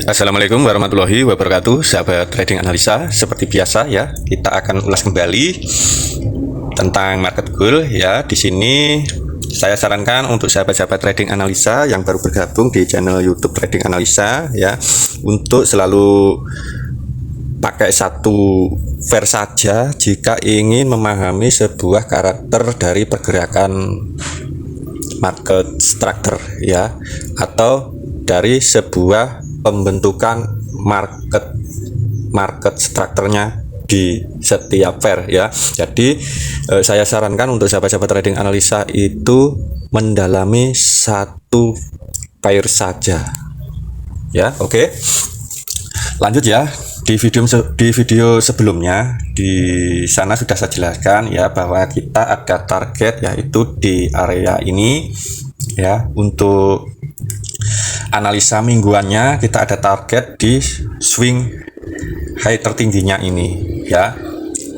Assalamualaikum warahmatullahi wabarakatuh, sahabat trading analisa. Seperti biasa ya, kita akan ulas kembali tentang market goal ya. Di sini saya sarankan untuk sahabat-sahabat trading analisa yang baru bergabung di channel YouTube Trading Analisa ya, untuk selalu pakai satu vers saja jika ingin memahami sebuah karakter dari pergerakan market structure ya, atau dari sebuah pembentukan market strukturnya di setiap pair ya. Jadi saya sarankan untuk sahabat-sahabat trading analisa itu mendalami satu pair saja ya. Oke, lanjut ya. Di video sebelumnya di sana sudah saya jelaskan ya, bahwa kita ada target yaitu di area ini ya. Untuk analisa mingguannya kita ada target di swing high tertingginya ini ya.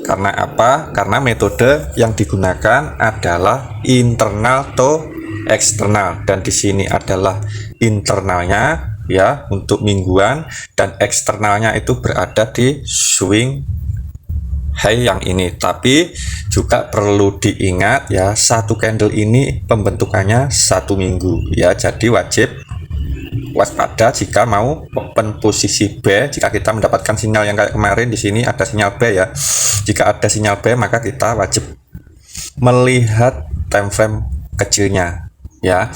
Karena apa? Karena metode yang digunakan adalah internal to eksternal, dan di sini adalah internalnya ya untuk mingguan, dan eksternalnya itu berada di swing high yang ini. Tapi juga perlu diingat ya, satu candle ini pembentukannya satu minggu ya, jadi wajib waspada jika mau open posisi B. Jika kita mendapatkan sinyal yang kayak kemarin, di sini ada sinyal B ya, jika ada sinyal B maka kita wajib melihat time frame kecilnya ya.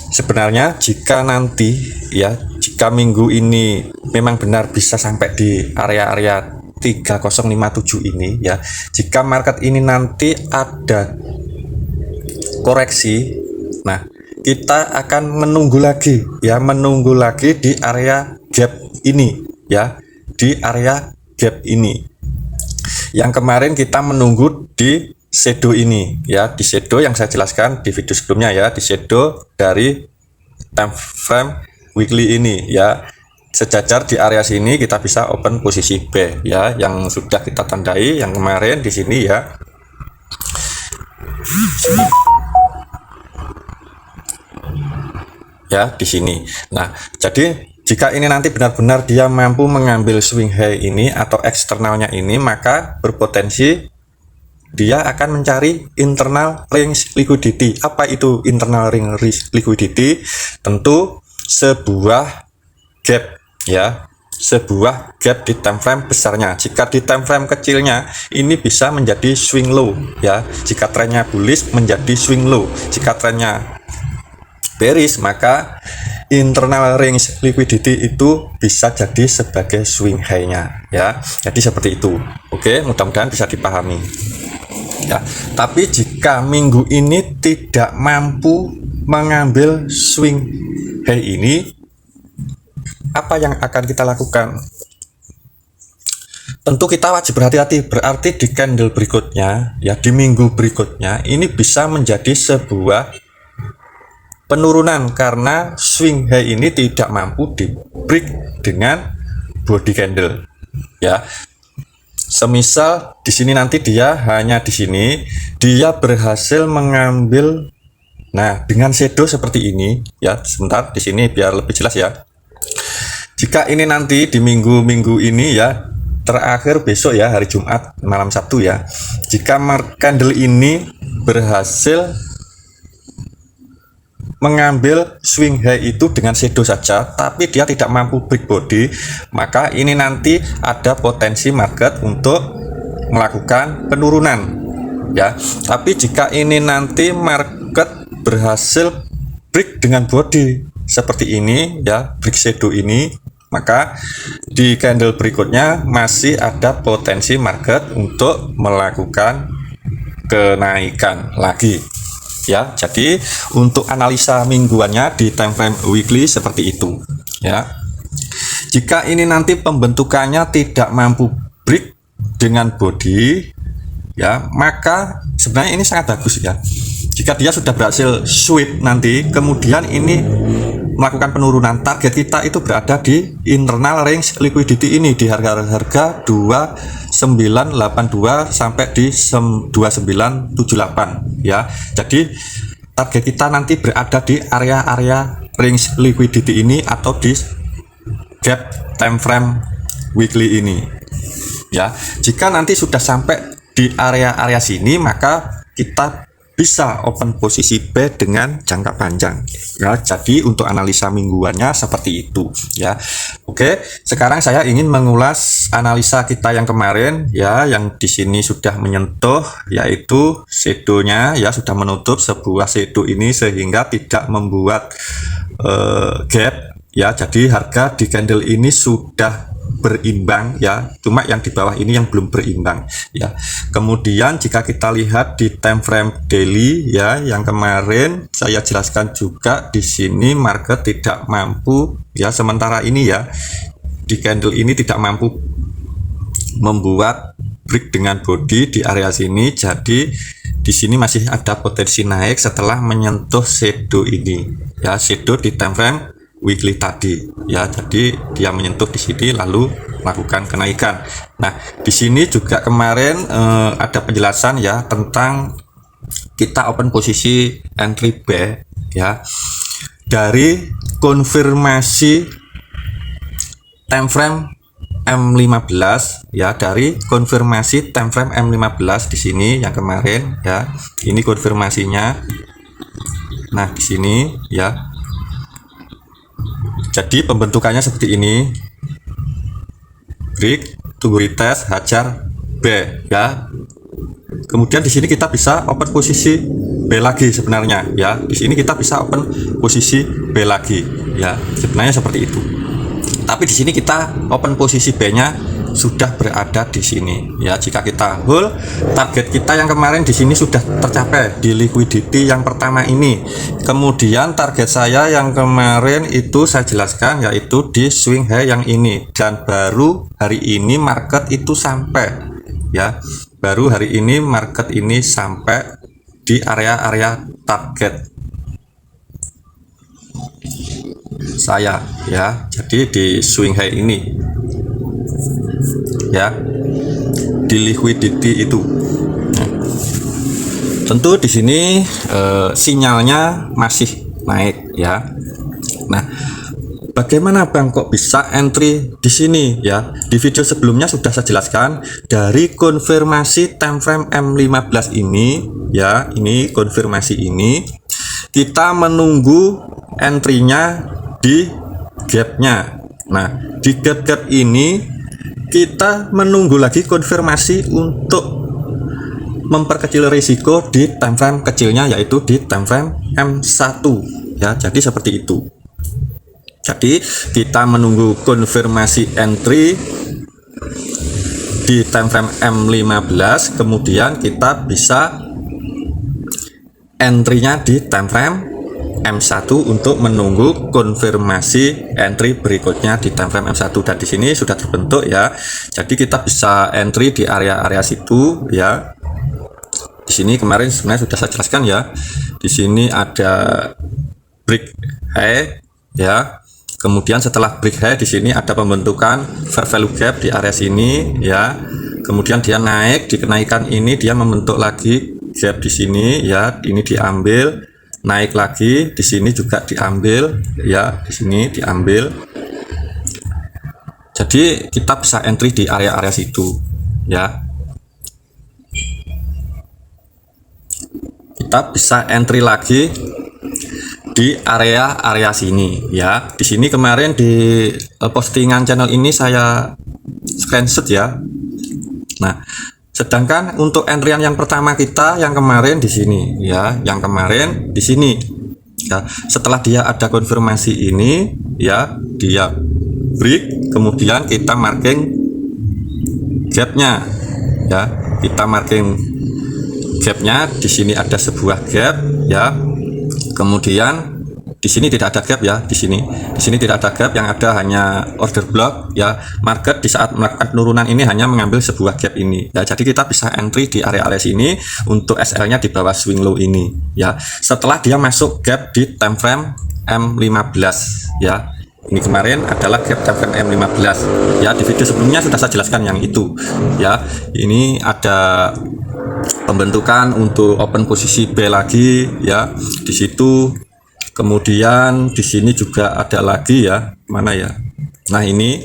Sebenarnya jika nanti ya, jika minggu ini memang benar bisa sampai di area-area 3057 ini ya, jika market ini nanti ada koreksi, nah kita akan menunggu lagi ya, menunggu lagi di area gap ini ya, di area gap ini yang kemarin kita menunggu di shadow ini ya, di shadow yang saya jelaskan di video sebelumnya ya, di shadow dari time frame weekly ini ya. Sejajar di area sini kita bisa open posisi B ya, yang sudah kita tandai yang kemarin di sini ya. Ya di sini. Nah, jadi jika ini nanti benar-benar dia mampu mengambil swing high ini atau eksternalnya ini, maka berpotensi dia akan mencari internal range liquidity. Apa itu internal range liquidity? Tentu sebuah gap ya, sebuah gap di time frame besarnya. Jika di time frame kecilnya ini bisa menjadi swing low ya, jika trennya bullish menjadi swing low, jika trennya bearish maka internal range liquidity itu bisa jadi sebagai swing high-nya ya. Jadi seperti itu. Oke, mudah-mudahan bisa dipahami ya. Tapi jika minggu ini tidak mampu mengambil swing high ini, apa yang akan kita lakukan? Tentu kita wajib berhati-hati. Berarti di candle berikutnya ya, di minggu berikutnya ini bisa menjadi sebuah penurunan, karena swing high ini tidak mampu di break dengan body candle ya. Semisal di sini nanti dia hanya di sini dia berhasil mengambil, nah dengan shadow seperti ini ya. Sebentar di sini biar lebih jelas ya. Jika ini nanti di minggu ini ya, terakhir besok ya, hari Jumat malam Sabtu ya, jika candle ini berhasil mengambil swing high itu dengan shadow saja, tapi dia tidak mampu break body, maka ini nanti ada potensi market untuk melakukan penurunan ya. Tapi jika ini nanti market berhasil break dengan body seperti ini ya, break shadow ini, maka di candle berikutnya masih ada potensi market untuk melakukan kenaikan lagi ya. Jadi untuk analisa mingguannya di time frame weekly seperti itu ya. Jika ini nanti pembentukannya tidak mampu break dengan body ya, maka sebenarnya ini sangat bagus ya. Jika dia sudah berhasil sweep nanti kemudian ini melakukan penurunan, target kita itu berada di internal range liquidity ini, di harga-harga 2982 sampai di 2978 ya. Jadi target kita nanti berada di area-area range liquidity ini atau di gap time frame weekly ini ya. Jika nanti sudah sampai di area-area sini, maka kita bisa open posisi B dengan jangka panjang ya. Jadi untuk analisa mingguannya seperti itu ya. Oke, sekarang saya ingin mengulas analisa kita yang kemarin ya, yang di sini sudah menyentuh, yaitu shadow-nya ya, sudah menutup sebuah shadow ini sehingga tidak membuat gap ya. Jadi harga di candle ini sudah berimbang ya, cuma yang di bawah ini yang belum berimbang ya. Kemudian jika kita lihat di time frame daily ya, yang kemarin saya jelaskan juga, di sini market tidak mampu ya, sementara ini ya, di candle ini tidak mampu membuat break dengan body di area sini. Jadi di sini masih ada potensi naik setelah menyentuh shadow ini ya, shadow di time frame weekly tadi ya. Jadi dia menyentuh di sini lalu melakukan kenaikan. Nah, di sini juga kemarin ada penjelasan ya tentang kita open posisi entry B ya, dari konfirmasi time frame M15 ya, dari konfirmasi time frame M15 di sini yang kemarin ya. Ini konfirmasinya. Nah, di sini ya. Jadi pembentukannya seperti ini, break, tunggu retest, hajar B ya. Kemudian di sini kita bisa open posisi B lagi sebenarnya ya. Di sini kita bisa open posisi B lagi ya. Sebenarnya seperti itu. Tapi di sini kita open posisi B-nya sudah berada di sini ya. Jika kita hold, target kita yang kemarin di sini sudah tercapai di liquidity yang pertama ini. Kemudian target saya yang kemarin itu saya jelaskan, yaitu di swing high yang ini, dan baru hari ini market itu sampai ya, baru hari ini market ini sampai di area-area target saya ya. Jadi di swing high ini ya, di liquidity itu. Nah, tentu di sini sinyalnya masih naik ya. Nah, bagaimana Bang kok bisa entry di sini ya? Di video sebelumnya sudah saya jelaskan, dari konfirmasi time frame M15 ini ya, ini konfirmasi ini kita menunggu entry-nya di gap-nya. Nah, di gap-gap ini kita menunggu lagi konfirmasi untuk memperkecil risiko di time frame kecilnya, yaitu di time frame M1 ya. Jadi seperti itu. Jadi kita menunggu konfirmasi entry di time frame M15, kemudian kita bisa entry-nya di time frame M1 untuk menunggu konfirmasi entry berikutnya di time frame M1. Dan di sini sudah terbentuk ya. Jadi kita bisa entry di area-area situ ya. Di sini kemarin sebenarnya sudah saya jelaskan ya. Di sini ada break high ya. Kemudian setelah break high di sini ada pembentukan fair value gap di area sini ya. Kemudian dia naik di kenaikan ini, dia membentuk lagi gap di sini ya. Ini diambil, naik lagi, di sini juga diambil ya, di sini diambil. Jadi kita bisa entry di area-area situ ya. Kita bisa entry lagi di area-area sini ya. Di sini kemarin di postingan channel ini saya screenshot ya. Nah, sedangkan untuk entryan yang pertama kita yang kemarin di sini ya, yang kemarin di sini ya. Setelah dia ada konfirmasi ini ya, dia break, kemudian kita marking gapnya ya. Kita marking gapnya, di sini ada sebuah gap ya. Kemudian di sini tidak ada gap ya, di sini tidak ada gap, yang ada hanya order block ya. Market di saat melakukan penurunan ini hanya mengambil sebuah gap ini ya. Jadi kita bisa entry di area-area sini untuk SL-nya di bawah swing low ini ya. Setelah dia masuk gap di time frame M15 ya. Ini kemarin adalah gap time frame M15 ya. Di video sebelumnya sudah saya jelaskan yang itu ya. Ini ada pembentukan untuk open posisi B lagi ya di situ. Kemudian di sini juga ada lagi ya, mana ya, Nah ini,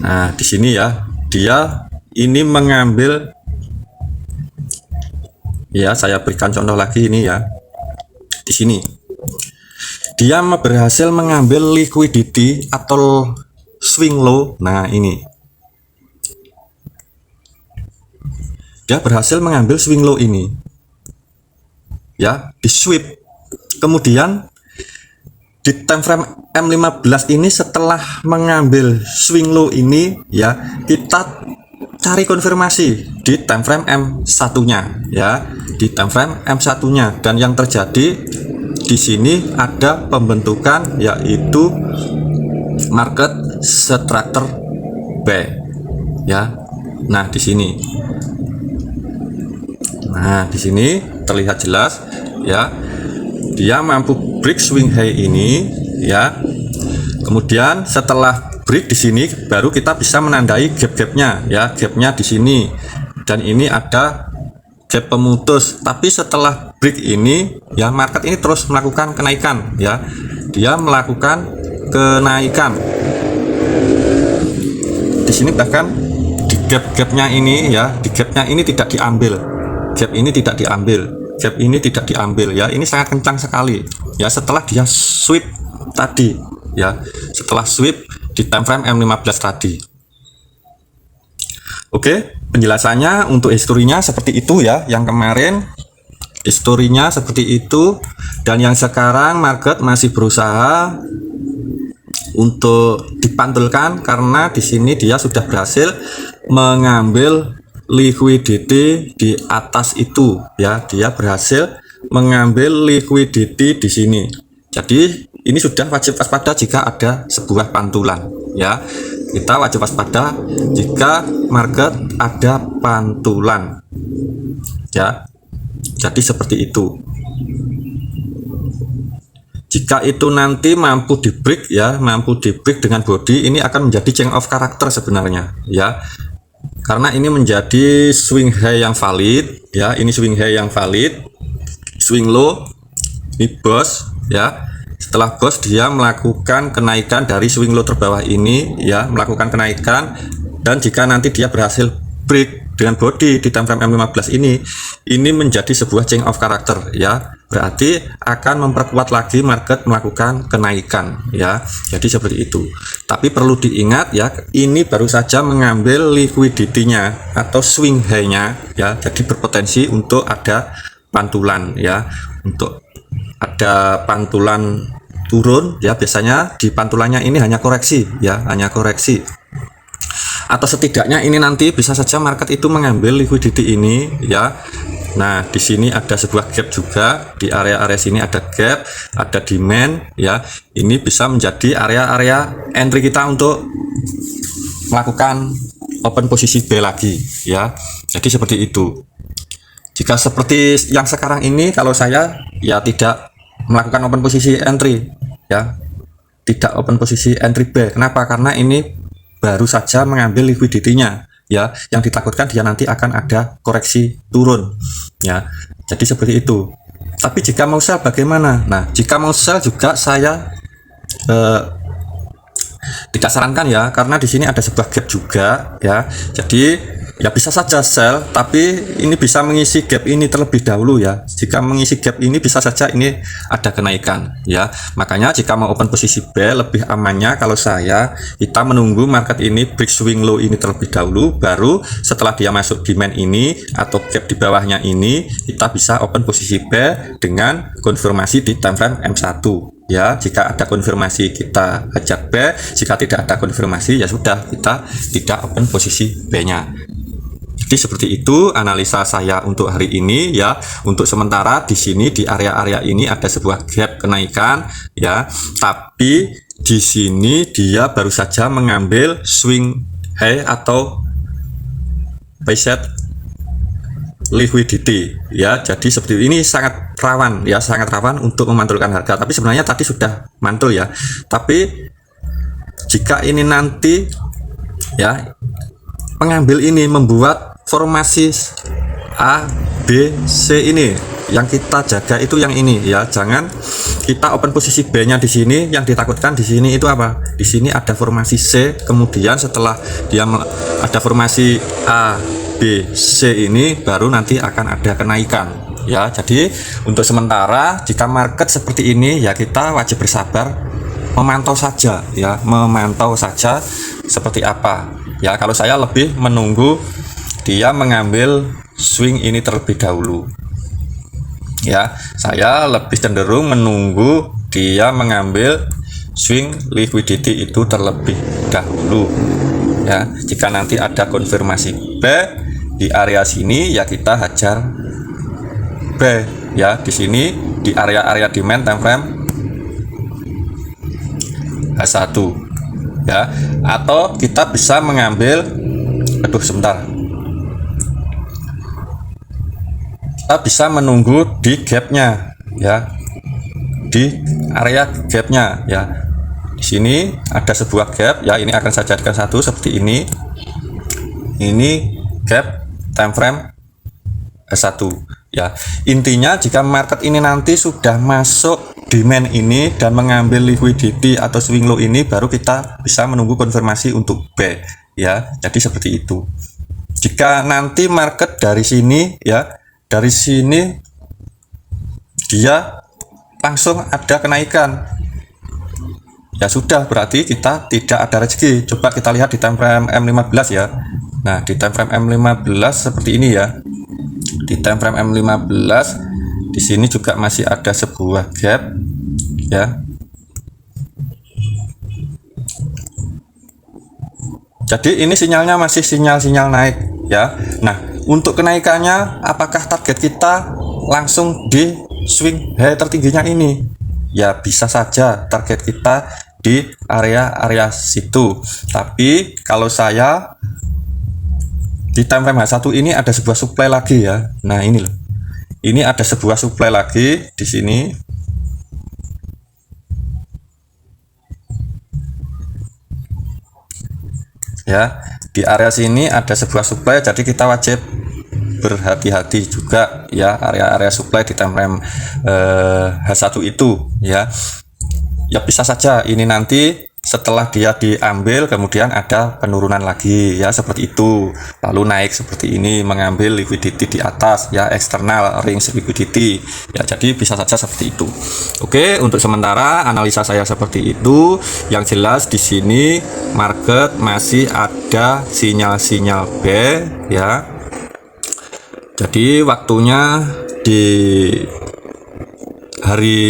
nah di sini ya, dia ini mengambil, ya saya berikan contoh lagi ini ya, di sini dia berhasil mengambil liquidity atau swing low. Nah ini dia berhasil mengambil swing low ini ya, di sweep. Kemudian di time frame M15 ini setelah mengambil swing low ini ya, kita cari konfirmasi di time frame M1 nya ya, di time frame M1 nya, dan yang terjadi di sini ada pembentukan yaitu market structure B ya. Nah di sini, nah di sini terlihat jelas ya, dia mampu break swing high ini ya. Kemudian setelah break di sini baru kita bisa menandai gap-gapnya ya, gapnya di sini, dan ini ada gap pemutus. Tapi setelah break ini ya, market ini terus melakukan kenaikan ya, dia melakukan kenaikan di sini, bahkan di gap-gapnya ini ya, di gapnya ini tidak diambil, gap ini tidak diambil, gap ini tidak diambil ya, ini sangat kencang sekali ya setelah dia sweep tadi ya, setelah sweep di time frame M15 tadi. Oke, penjelasannya untuk historinya seperti itu ya, yang kemarin historinya seperti itu, dan yang sekarang market masih berusaha untuk dipantulkan karena di sini dia sudah berhasil mengambil liquidity di atas itu ya, dia berhasil mengambil liquidity di sini. Jadi ini sudah wajib waspada jika ada sebuah pantulan ya, kita wajib waspada jika market ada pantulan ya. Jadi seperti itu. Jika itu nanti mampu di break ya, mampu di break dengan body, ini akan menjadi change of character sebenarnya ya, karena ini menjadi swing high yang valid ya, ini swing high yang valid, swing low ini bos ya. Setelah bos dia melakukan kenaikan dari swing low terbawah ini ya, melakukan kenaikan, dan jika nanti dia berhasil break dengan body di time frame M15 ini menjadi sebuah change of character ya, berarti akan memperkuat lagi market melakukan kenaikan ya. Jadi seperti itu. Tapi perlu diingat ya, ini baru saja mengambil liquidity-nya atau swing high-nya ya, jadi berpotensi untuk ada pantulan ya, untuk ada pantulan turun ya. Biasanya di pantulannya ini hanya koreksi ya, hanya koreksi, atau setidaknya ini nanti bisa saja market itu mengambil liquidity ini ya. Nah di sini ada sebuah gap juga, di area-area sini ada gap, ada demand ya, ini bisa menjadi area-area entry kita untuk melakukan open posisi B lagi ya. Jadi seperti itu. Jika seperti yang sekarang ini, kalau saya ya tidak melakukan open posisi entry ya, tidak open posisi entry B. Kenapa? Karena ini baru saja mengambil liquidity-nya ya, yang ditakutkan dia nanti akan ada koreksi turun ya. Jadi seperti itu. Tapi jika mau sell bagaimana? Nah jika mau sell juga saya tidak sarankan ya, karena di sini ada sebuah gap juga ya. Jadi ya bisa saja sell, tapi ini bisa mengisi gap ini terlebih dahulu ya. Jika mengisi gap ini bisa saja ini ada kenaikan ya. Makanya jika mau open posisi B, lebih amannya kalau saya kita menunggu market ini break swing low ini terlebih dahulu, baru setelah dia masuk demand ini atau gap di bawahnya ini, kita bisa open posisi B dengan konfirmasi di time frame M1 ya. Jika ada konfirmasi kita ajak B, jika tidak ada konfirmasi ya sudah, kita tidak open posisi B nya. Jadi seperti itu analisa saya untuk hari ini ya. Untuk sementara di sini di area-area ini ada sebuah gap kenaikan ya, tapi di sini dia baru saja mengambil swing high atau buy set liquidity ya. Jadi seperti ini sangat rawan ya, sangat rawan untuk memantulkan harga. Tapi sebenarnya tadi sudah mantul ya. Tapi jika ini nanti ya pengambil ini membuat formasi A, B, C ini Yang kita jaga itu yang ini ya, jangan kita open posisi B-nya di sini. Yang ditakutkan di sini itu apa? Di sini ada formasi C, kemudian setelah dia ada formasi A, B, C ini baru nanti akan ada kenaikan ya. Jadi untuk sementara jika market seperti ini ya kita wajib bersabar, memantau saja ya, memantau saja seperti apa ya. Kalau saya lebih menunggu dia mengambil swing ini terlebih dahulu ya, saya lebih cenderung menunggu dia mengambil swing liquidity itu terlebih dahulu ya. Jika nanti ada konfirmasi B di area sini ya kita hajar B ya, di sini di area demand time frame H1 ya, atau kita bisa mengambil sebentar, kita bisa menunggu di gapnya ya, di area gapnya ya. Di sini ada sebuah gap ya, ini akan saya jadikan satu seperti ini gap time frame S1 ya. Intinya jika market ini nanti sudah masuk demand ini dan mengambil liquidity atau swing low ini, baru kita bisa menunggu konfirmasi untuk B ya. Jadi seperti itu. Jika nanti market dari sini ya, dari sini dia langsung ada kenaikan ya, sudah berarti kita tidak ada rezeki. Coba kita lihat di time frame M15 ya. Nah, di time frame M15 seperti ini ya. Di time frame M15 di sini juga masih ada sebuah gap ya. Jadi ini sinyalnya masih sinyal naik ya. Nah, untuk kenaikannya apakah target kita langsung di swing high tertingginya ini? Ya bisa saja target kita di area situ. Tapi kalau saya di time frame H1 ini ada sebuah supply lagi ya. Nah, ini loh. Ini ada sebuah supply lagi di sini. Ya, di area sini ada sebuah supply, jadi kita wajib berhati-hati juga ya, area supply di time frame H1 itu ya. Ya bisa saja ini nanti setelah dia diambil kemudian ada penurunan lagi ya, seperti itu, lalu naik seperti ini mengambil liquidity di atas ya, external range liquidity ya. Jadi bisa saja seperti itu. Oke, untuk sementara analisa saya seperti itu. Yang jelas di sini market masih ada sinyal-sinyal B ya. Jadi waktunya di hari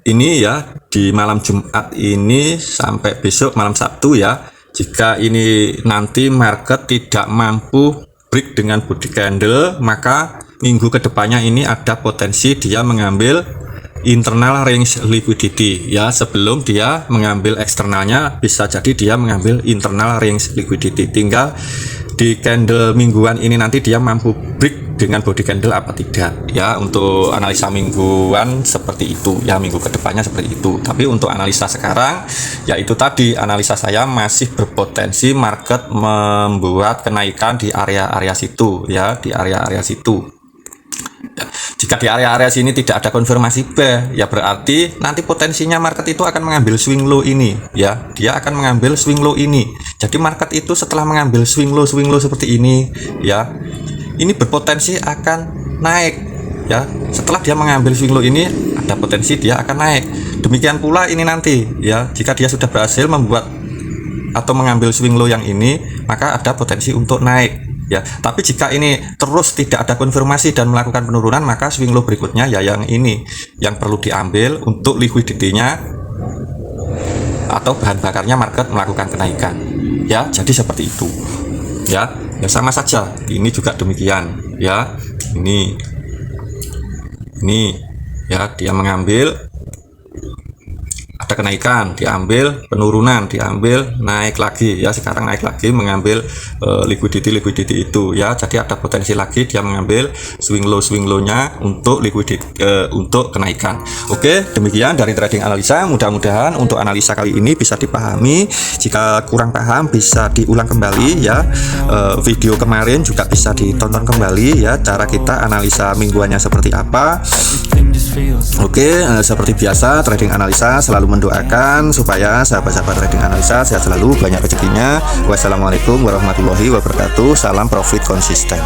ini ya, di malam Jumat ini sampai besok malam Sabtu ya. Jika ini nanti market tidak mampu break dengan body candle, maka minggu kedepannya ini ada potensi dia mengambil internal range liquidity ya. Sebelum dia mengambil eksternalnya, bisa jadi dia mengambil internal range liquidity. Tinggal di candle mingguan ini nanti dia mampu break dengan body candle apa tidak ya. Untuk analisa mingguan seperti itu ya, minggu kedepannya seperti itu. Tapi untuk analisa sekarang ya itu tadi, analisa saya masih berpotensi market membuat kenaikan di area-area situ ya, di area-area situ ya. Jika di area-area sini tidak ada konfirmasi B ya, berarti nanti potensinya market itu akan mengambil swing low ini ya, dia akan mengambil swing low ini. Jadi market itu setelah mengambil swing low seperti ini ya, ini berpotensi akan naik ya. Setelah dia mengambil swing low ini ada potensi dia akan naik. Demikian pula ini nanti ya, jika dia sudah berhasil membuat atau mengambil swing low yang ini, maka ada potensi untuk naik ya. Tapi jika ini terus tidak ada konfirmasi dan melakukan penurunan, maka swing low berikutnya ya yang ini yang perlu diambil untuk liquidity-nya atau bahan bakarnya market melakukan kenaikan ya. Jadi seperti itu ya. Ya sama saja, ini juga demikian ya. Ini ya, dia mengambil, ada ada kenaikan, diambil penurunan, diambil naik lagi ya, sekarang naik lagi mengambil liquidity itu ya. Jadi ada potensi lagi dia mengambil swing low-nya untuk liquidity untuk kenaikan. Oke, demikian dari trading analisa. Mudah-mudahan untuk analisa kali ini bisa dipahami. Jika kurang paham bisa diulang kembali ya. Video kemarin juga bisa ditonton kembali ya, cara kita analisa mingguannya seperti apa. Oke, seperti biasa trading analisa selalu mendoakan supaya sahabat-sahabat trading analisa sehat selalu, banyak rezekinya. Wassalamualaikum warahmatullahi wabarakatuh. Salam profit konsisten.